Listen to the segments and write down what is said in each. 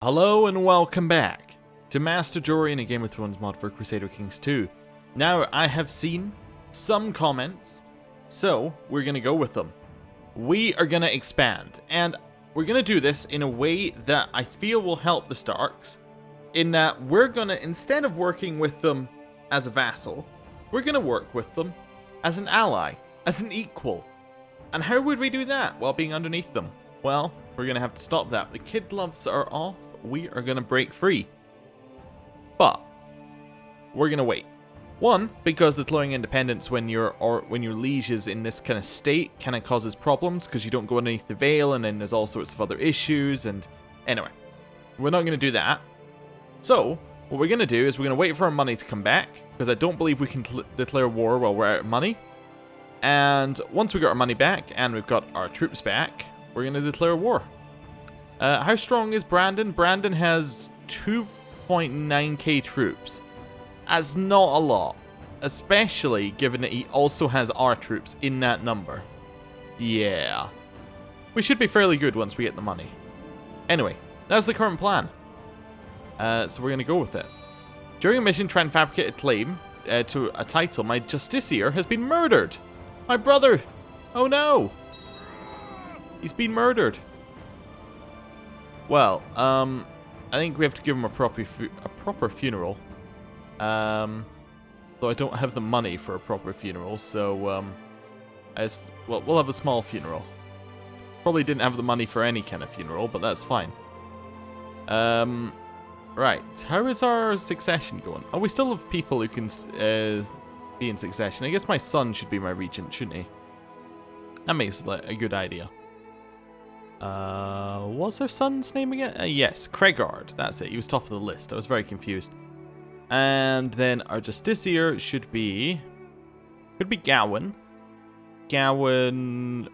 Hello and welcome back to Master Jory in a Game of Thrones mod for Crusader Kings 2. Now, I have seen some comments, so we're going to go with them. We are going to expand, and we're going to do this in a way that I feel will help the Starks, in that we're going to, instead of working with them as a vassal, we're going to work with them as an ally, as an equal. And how would we do that while being underneath them? Well, we're going to have to stop that. The kid gloves are off. We are going to break free. But we're going to wait. One, because declaring independence when your liege is in this kind of state kind of causes problems because you don't go underneath the veil, and then there's all sorts of other issues. And anyway, we're not going to do that. So what we're going to do is we're going to wait for our money to come back, because I don't believe we can declare war while we're out of money. And once we got our money back and we've got our troops back, we're going to declare war. How strong is Brandon? Brandon has 2.9k troops. That's not a lot, especially given that he also has our troops in that number. Yeah. We should be fairly good once we get the money. Anyway, that's the current plan. So we're going to go with it. During a mission, try and fabricate a claim to a title. My justiciar has been murdered. My brother. Oh no. He's been murdered. Well, I think we have to give him a proper funeral. Though I don't have the money for a proper funeral, so well, we'll have a small funeral. Probably didn't have the money for any kind of funeral, but that's fine. Right, how is our succession going? Oh, we still have people who can be in succession. I guess my son should be my regent, shouldn't he? That makes a good idea. What's our son's name again? Yes, Cregard. That's it. He was top of the list. I was very confused. And then our justiciar should be Gawain. Gawain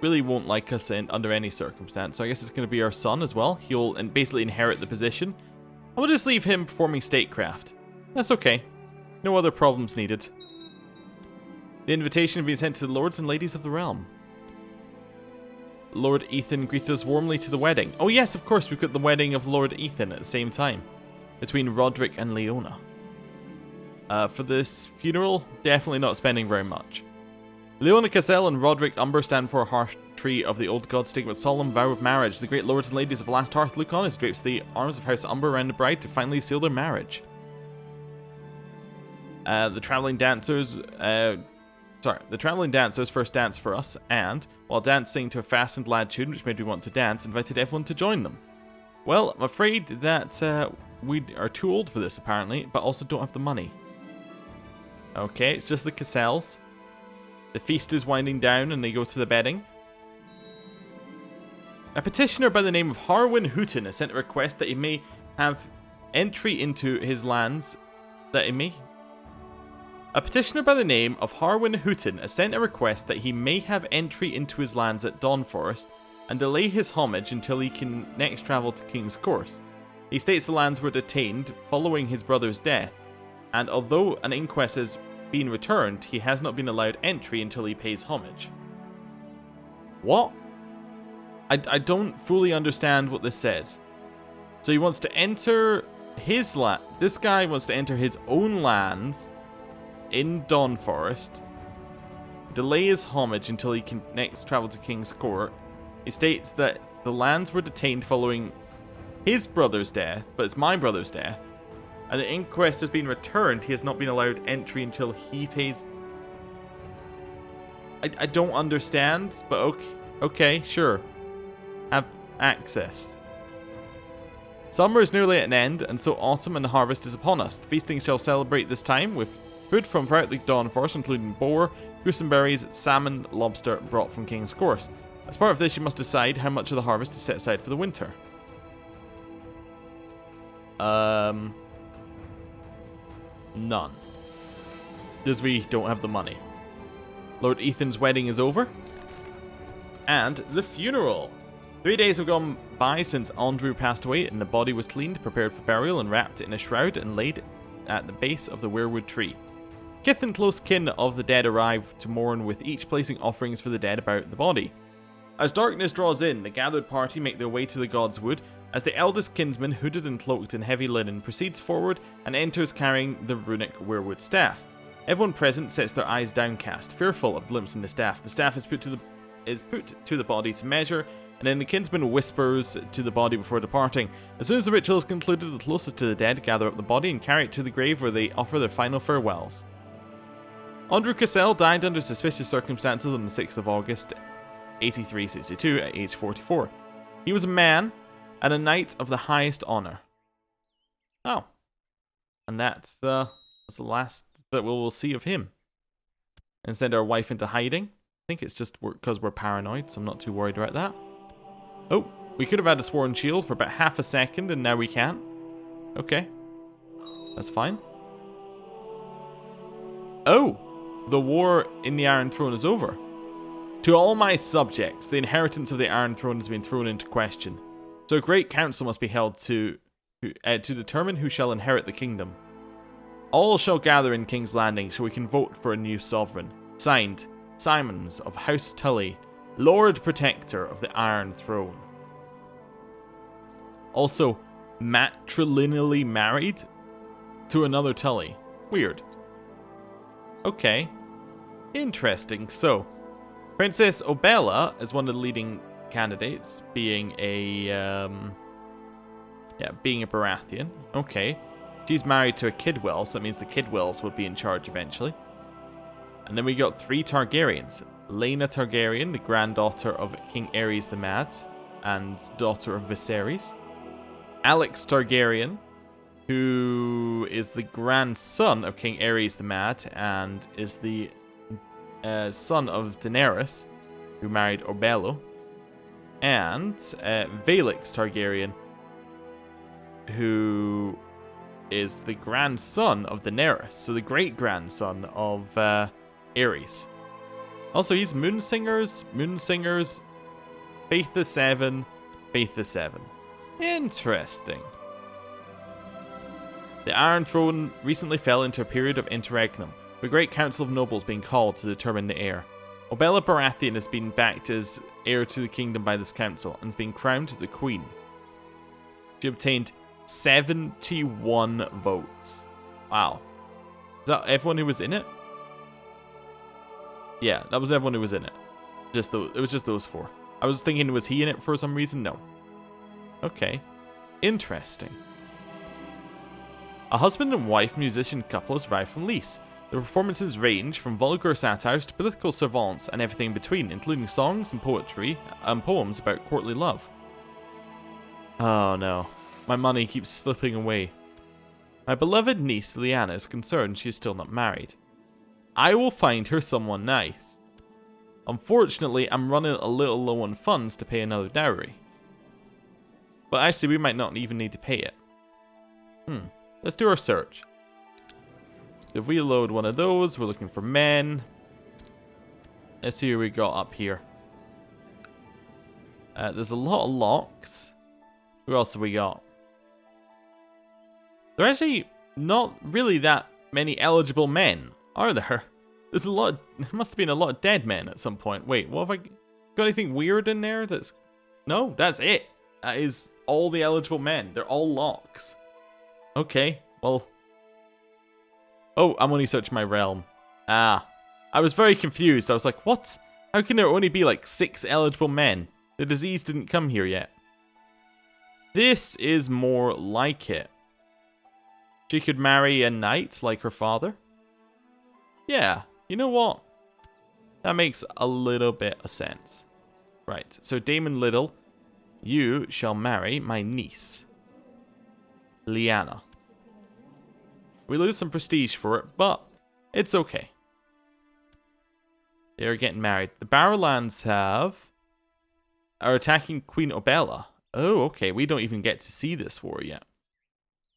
really won't like us under any circumstance, so I guess it's going to be our son as well. He'll basically inherit the position. And we'll just leave him performing statecraft. That's okay. No other problems needed. The invitation has been sent to the lords and ladies of the realm. Lord Ethan greeted us warmly to the wedding. Oh yes, of course, we've got the wedding of Lord Ethan at the same time, between Roderick and Leona. For this funeral, definitely not spending very much. Leona Cassel and Roderick Umber stand for a hearth tree of the old gods, taking a solemn vow of marriage. The great lords and ladies of Last Hearth look on as drapes the arms of House Umber around the bride to finally seal their marriage. The traveling dancers first danced for us, and, while dancing to a fastened lad tune which made me want to dance, invited everyone to join them. Well, I'm afraid that we are too old for this, apparently, but also don't have the money. Okay, it's just the Cassels. The feast is winding down, and they go to the bedding. A petitioner by the name of Harwin Hooton has sent a request that he may have entry into his lands, A petitioner by the name of Harwin Hooton has sent a request that he may have entry into his lands at Dawn Forest and delay his homage until he can next travel to King's Course. He states the lands were detained following his brother's death, and although an inquest has been returned, he has not been allowed entry until he pays homage. What? I don't fully understand what this says. So he wants to enter his land. This guy wants to enter his own lands in Dawn Forest, delay his homage until he can next travel to King's Court. He states that the lands were detained following his brother's death, but it's my brother's death, and the inquest has been returned. He has not been allowed entry until he pays. I don't understand, but okay, sure. Have access. Summer is nearly at an end, and so autumn and the harvest is upon us. The feasting shall celebrate this time with food from throughout the Dawn Forest, including boar, gooseberries, salmon, lobster brought from King's Course. As part of this, you must decide how much of the harvest to set aside for the winter. None. Because we don't have the money. Lord Ethan's wedding is over. And the funeral. 3 days have gone by since Andrew passed away, and the body was cleaned, prepared for burial, and wrapped in a shroud and laid at the base of the weirwood tree. Kith and close kin of the dead arrive to mourn, with each placing offerings for the dead about the body. As darkness draws in, the gathered party make their way to the God's Wood, as the eldest kinsman, hooded and cloaked in heavy linen, proceeds forward and enters carrying the runic weirwood staff. Everyone present sets their eyes downcast, fearful of glimpsing the staff. The staff is put to the body to measure, and then the kinsman whispers to the body before departing. As soon as the ritual is concluded, the closest to the dead gather up the body and carry it to the grave where they offer their final farewells. Andrew Cassel died under suspicious circumstances on the 6th of August, 8362, at age 44. He was a man and a knight of the highest honor. Oh. And that's the last that we'll see of him. And send our wife into hiding. I think it's just because we're paranoid, so I'm not too worried about that. Oh, we could have had a sworn shield for about half a second, and now we can't. Okay. That's fine. Oh! The war in the Iron Throne is over. To all my subjects, the inheritance of the Iron Throne has been thrown into question. So a great council must be held to determine who shall inherit the kingdom. All shall gather in King's Landing so we can vote for a new sovereign. Signed, Simons of House Tully, Lord Protector of the Iron Throne. Also, matrilineally married to another Tully. Weird. Okay. Interesting. So, Princess Obella is one of the leading candidates, being a Baratheon. Okay. She's married to a Kidwell, so that means the Kidwells will be in charge eventually. And then we got 3 Targaryens. Laena Targaryen, the granddaughter of King Aerys the Mad, and daughter of Viserys. Alex Targaryen, who is the grandson of King Aerys the Mad, and is the son of Daenerys, who married Orbello. And Valix Targaryen, who is the grandson of Daenerys, so the great-grandson of Aerys. Also, he's Moonsingers, Faith the Seven. Interesting. The Iron Throne recently fell into a period of interregnum, with a great council of nobles being called to determine the heir. Obella Baratheon has been backed as heir to the kingdom by this council, and has been crowned the queen. She obtained 71 votes. Wow. Is that everyone who was in it? Yeah, that was everyone who was in it. It was just those 4. I was thinking, was he in it for some reason? No. Okay. Interesting. A husband and wife musician couple has arrived from Lys. The performances range from vulgar satires to political savants and everything in between, including songs and poetry and poems about courtly love. Oh no. My money keeps slipping away. My beloved niece Lyanna is concerned she is still not married. I will find her someone nice. Unfortunately, I'm running a little low on funds to pay another dowry. But actually, we might not even need to pay it. Let's do our search. If we load one of those, we're looking for men. Let's see who we got up here. There's a lot of locks. Who else have we got? There are actually not really that many eligible men, are there? There's a lot. There must have been a lot of dead men at some point. Wait, what have I got? Anything weird in there? No, that's it. That is all the eligible men. They're all locks. Okay, well. Oh, I'm only searching my realm. I was very confused. I was like, what? How can there only be like 6 eligible men? The disease didn't come here yet. This is more like it. She could marry a knight like her father. Yeah, you know what? That makes a little bit of sense. Right, so Daemon Liddell, you shall marry my niece, Lyanna. We lose some prestige for it, but it's okay. They're getting married. The Barrowlands are attacking Queen Obella. Oh, okay, we don't even get to see this war yet.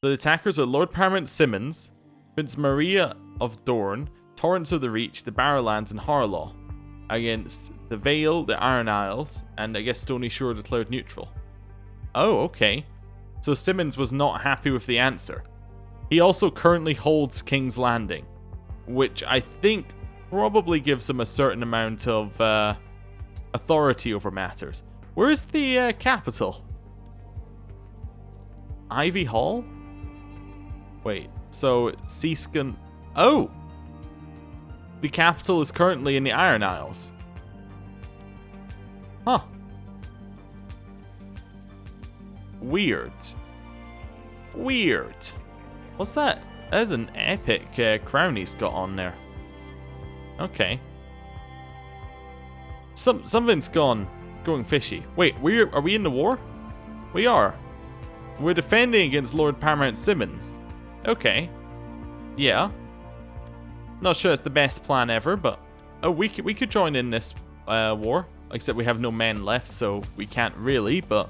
The attackers are Lord Paramount Simmons, Prince Maria of Dorne, Torrents of the Reach, the Barrowlands, and Harlaw, against the Vale, the Iron Isles, and I guess Stony Shore declared neutral. Oh, okay. So Simmons was not happy with the answer. He also currently holds King's Landing, which I think probably gives him a certain amount of authority over matters. Where's the capital? Ivy Hall? Wait, so Seascan... Oh! The capital is currently in the Iron Isles. Huh. Weird. Weird. What's that? There's an epic crown he's got on there. Okay. Something's going fishy. Wait, are we in the war? We are. We're defending against Lord Paramount Simmons. Okay. Yeah. Not sure it's the best plan ever, but we could join in this war. Except we have no men left, so we can't really. But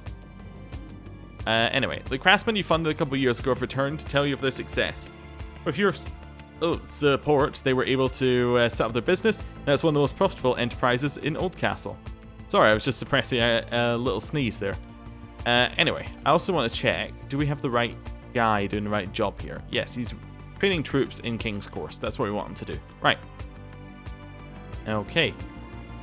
anyway, the craftsmen you funded a couple of years ago have returned to tell you of their success. With your support, they were able to set up their business. Now it's one of the most profitable enterprises in Old Cassel. Sorry, I was just suppressing a little sneeze there. Anyway, I also want to check. Do we have the right guy doing the right job here? Yes, he's training troops in King's Course. That's what we want him to do. Right. Okay.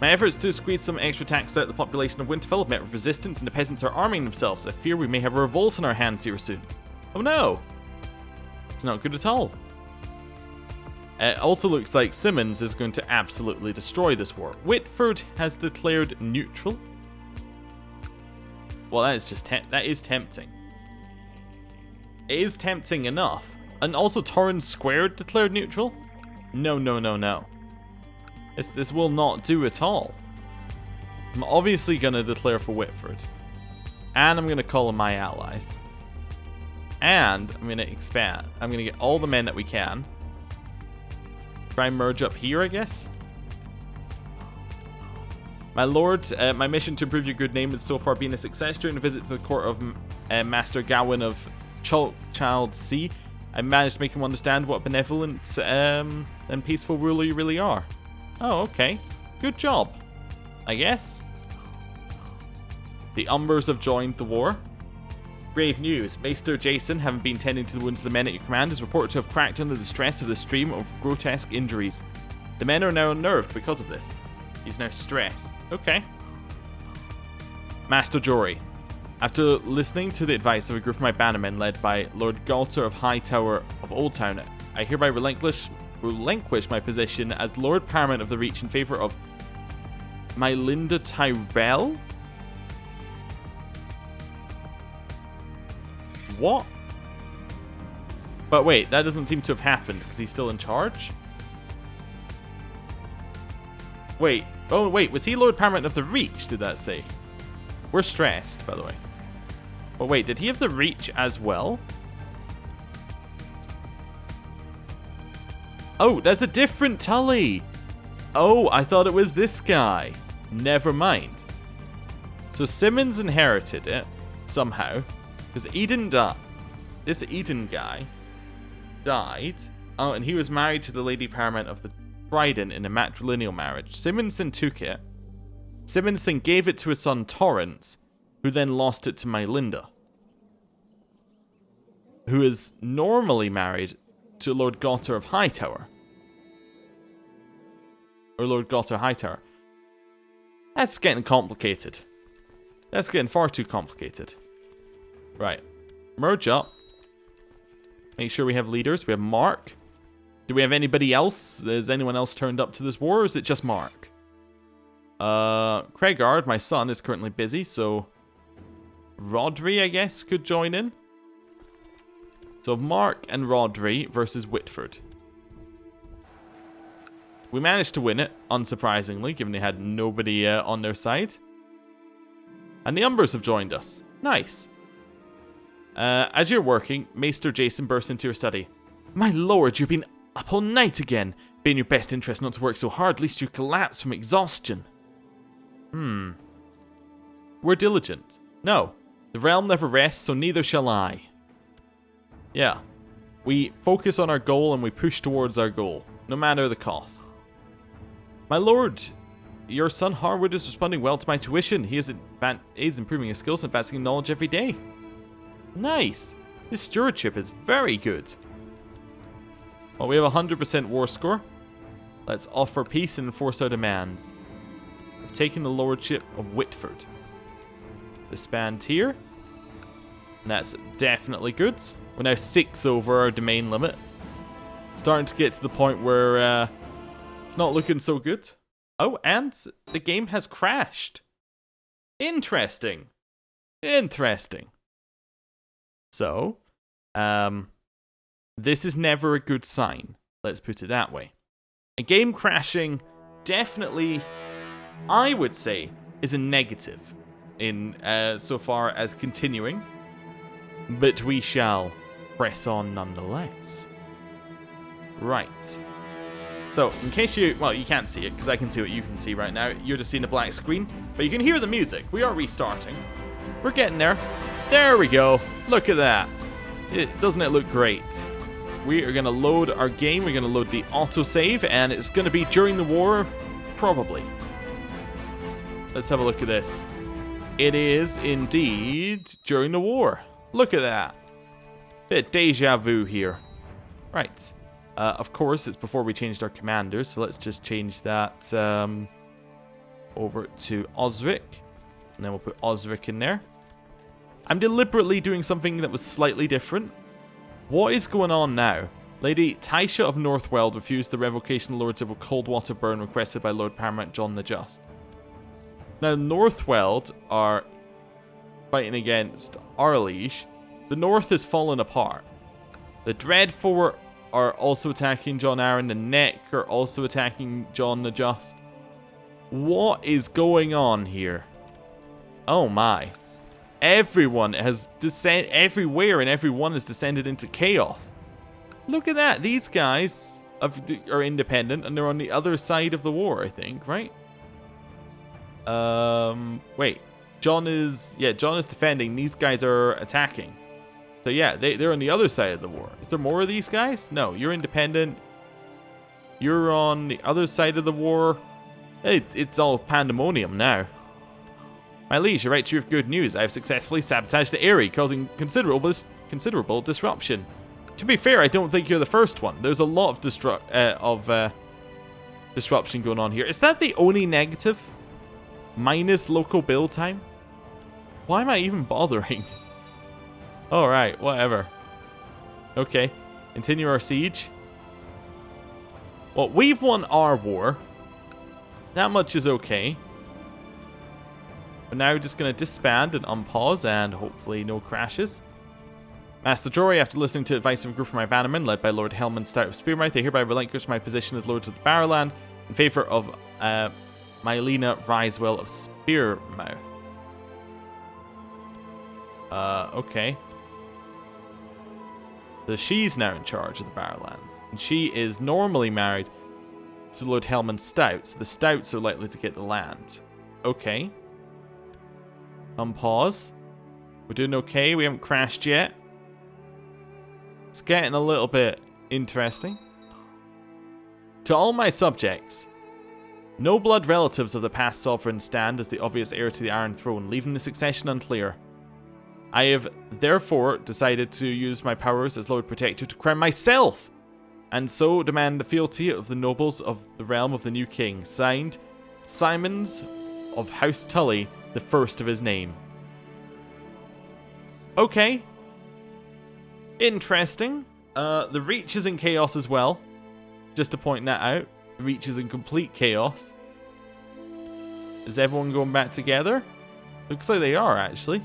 My efforts to squeeze some extra tax out of the population of Winterfell have met with resistance, and the peasants are arming themselves. I fear we may have a revolt in our hands here soon. Oh no! It's not good at all. It also looks like Simmons is going to absolutely destroy this war. Whitford has declared neutral. Well, that is tempting. It is tempting enough. And also Torrens Squared declared neutral? No, no, no, no. This will not do at all. I'm obviously going to declare for Whitford. And I'm going to call in my allies. And I'm going to expand. I'm going to get all the men that we can. Try and merge up here, I guess. My lord, my mission to improve your good name has so far been a success. During a visit to the court of Master Gawain of Child Sea, I managed to make him understand what a benevolent and peaceful ruler you really are. Oh, okay. Good job, I guess. The Umbers have joined the war. Grave news. Maester Jason, having been tending to the wounds of the men at your command, is reported to have cracked under the stress of the stream of grotesque injuries. The men are now unnerved because of this. He's now stressed. Okay. Master Jory. After listening to the advice of a group of my bannermen led by Lord Galter of Hightower of Old Town, I hereby relinquish my position as Lord Paramount of the Reach in favor of Mylinda Tyrell? What? But wait, that doesn't seem to have happened because he's still in charge? Wait. Oh, wait. Was he Lord Paramount of the Reach, did that say? We're stressed, by the way. But wait, did he have the Reach as well? Oh, there's a different Tully. Oh, I thought it was this guy. Never mind. So Simmons inherited it somehow. Because Eden died. This Eden guy died. Oh, and he was married to the Lady Paramount of the Trident in a matrilineal marriage. Simmons then took it. Simmons then gave it to his son Torrance, who then lost it to Mylinda, who is normally married to Lord Gotter of Hightower. Or Lord Gotter Hightower. That's getting complicated. That's getting far too complicated. Right. Merge up. Make sure we have leaders. We have Mark. Do we have anybody else? Has anyone else turned up to this war, or is it just Mark? Craigard, my son, is currently busy, so Rodri, I guess, could join in. So Mark and Rodri versus Whitford. We managed to win it, unsurprisingly, given they had nobody on their side. And the Umbers have joined us. Nice. As you're working, Maester Jason bursts into your study. My lord, you've been up all night again. Be in your best interest not to work so hard, lest you collapse from exhaustion. We're diligent. No, the realm never rests, so neither shall I. Yeah. We focus on our goal and we push towards our goal, no matter the cost. My lord, your son Harwood is responding well to my tuition. He is improving his skills and advancing knowledge every day. Nice. His stewardship is very good. Well, we have a 100% war score. Let's offer peace and enforce our demands. We've taken the lordship of Whitford. Disband here. And that's definitely good. We're now 6 over our domain limit. Starting to get to the point where it's not looking so good. Oh, and the game has crashed. Interesting. Interesting. So, this is never a good sign. Let's put it that way. A game crashing definitely, I would say, is a negative in so far as continuing. But we shall press on nonetheless. Right. So, in case you can't see it, because I can see what you can see right now. You're just seeing a black screen, but you can hear the music. We are restarting. We're getting there. There we go. Look at that. Doesn't it look great? We are going to load our game. We're going to load the autosave, and it's going to be during the war, probably. Let's have a look at this. It is indeed during the war. Look at that. Bit of deja vu here. Right. Of course, it's before we changed our commander, so let's just change that over to Osric. And then we'll put Osric in there. I'm deliberately doing something that was slightly different. What is going on now? Lady Taisha of Northweld refused the revocation of Lords of Coldwater Burn requested by Lord Paramount Jon the Just. Now, Northweld are fighting against our liege. The North is falling apart. The Dreadfort are also attacking Jon Arryn. The Neck are also attacking Jon the Just. What is going on here? Oh my. Everyone has descended everywhere, and everyone has descended into chaos. Look at that. These guys are independent, and they're on the other side of the war, I think, right? Wait. Jon is defending. These guys are attacking. So yeah, they're on the other side of the war. Is there more of these guys? No, you're independent. You're on the other side of the war. It's all pandemonium now. My liege, I write to you with good news. I have successfully sabotaged the Eyrie, causing considerable disruption. To be fair, I don't think you're the first one. There's a lot of disruption going on here. Is that the only negative? Minus local build time? Why am I even bothering? Alright, whatever. Okay, continue our siege. Well, we've won our war. That much is okay. We're now just going to disband and unpause, and hopefully no crashes. Master Jory, after listening to advice of a group of my bannermen, led by Lord Helman Stout of Spearmouth, I hereby relinquish my position as Lords of the Barrowland in favour of Mylena Risewell of Spearmouth. Okay. So she's now in charge of the Barrowlands. And she is normally married to Lord Helman Stout, so the Stouts are likely to get the land. Okay. Unpause. We're doing okay. We haven't crashed yet. It's getting a little bit interesting. To all my subjects, no blood relatives of the past sovereign stand as the obvious heir to the Iron Throne, leaving the succession unclear. I have therefore decided to use my powers as Lord Protector to crown myself, and so demand the fealty of the nobles of the realm of the new king. Signed, Simons of House Tully, the first of his name. Okay. Interesting. The Reach is in chaos as well. Just to point that out. The Reach is in complete chaos. Is everyone going back together? Looks like they are, actually.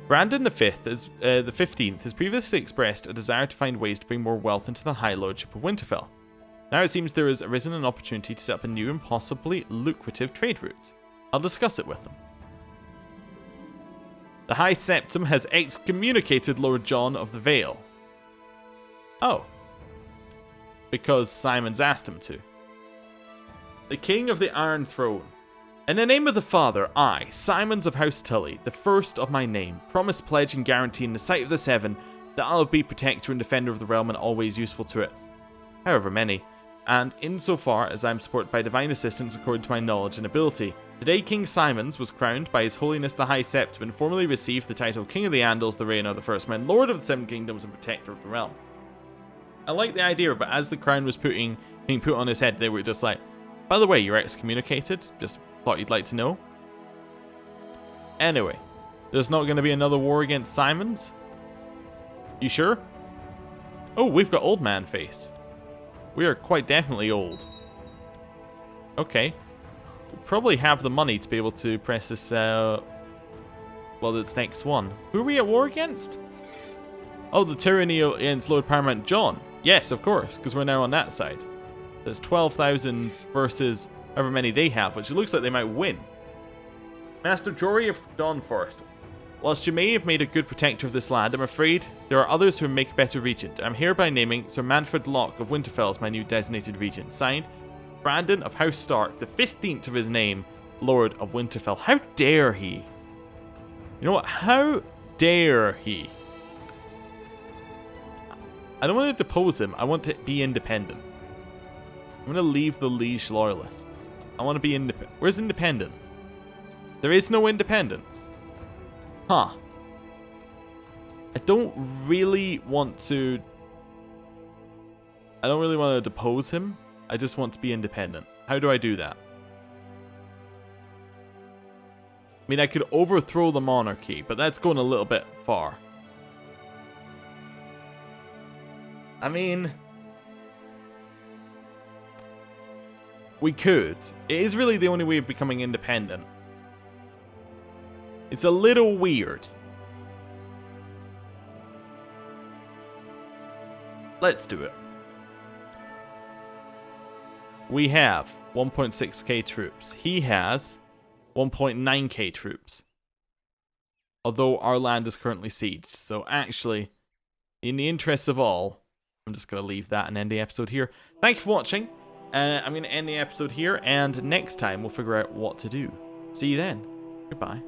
Brandon the 15th has previously expressed a desire to find ways to bring more wealth into the High Lordship of Winterfell. Now it seems there has arisen an opportunity to set up a new and possibly lucrative trade route. I'll discuss it with them. The High Septum has excommunicated Lord Jon of the Vale. Oh. Because Simon's asked him to. The King of the Iron Throne. In the name of the Father, I, Simons of House Tully, the first of my name, promise, pledge, and guarantee in the sight of the Seven that I'll be protector and defender of the realm and always useful to it, however many, and insofar as I am supported by divine assistance according to my knowledge and ability. Today King Simons was crowned by His Holiness the High Septum and formally received the title King of the Andals, the Reign of the First Men, Lord of the Seven Kingdoms and Protector of the Realm. I like the idea, but as the crown was being put on his head, they were just like, by the way, you're excommunicated, just thought you'd like to know. Anyway, There's not going to be another war against Simons? You sure? Oh, we've got old man face. We are quite definitely old. Okay. We probably have the money to be able to press this, well, this next one. Who are we at war against? Oh, the tyranny against Lord Paramount Jon. Yes, of course, because we're now on that side. There's 12,000 versus however many they have, which looks like they might win. Master Jory of Dawnforest. Whilst you may have made a good protector of this land, I'm afraid there are others who make a better regent. I'm hereby naming Sir Manfred Locke of Winterfell as my new designated regent. Signed, Brandon of House Stark, the 15th of his name, Lord of Winterfell. How dare he? You know what? How dare he? I don't want to depose him. I want to be independent. I'm going to leave the liege loyalists. I want to be independent. Where's independence? There is no independence. Huh. I don't really want to depose him. I just want to be independent. How do I do that? I mean, I could overthrow the monarchy, but that's going a little bit far. I mean, we could. It is really the only way of becoming independent. It's a little weird. Let's do it. We have 1.6k troops. He has 1.9k troops. Although our land is currently sieged. So actually, in the interests of all, I'm just going to leave that and end the episode here. Thank you for watching. I'm going to end the episode here, and next time we'll figure out what to do. See you then. Goodbye.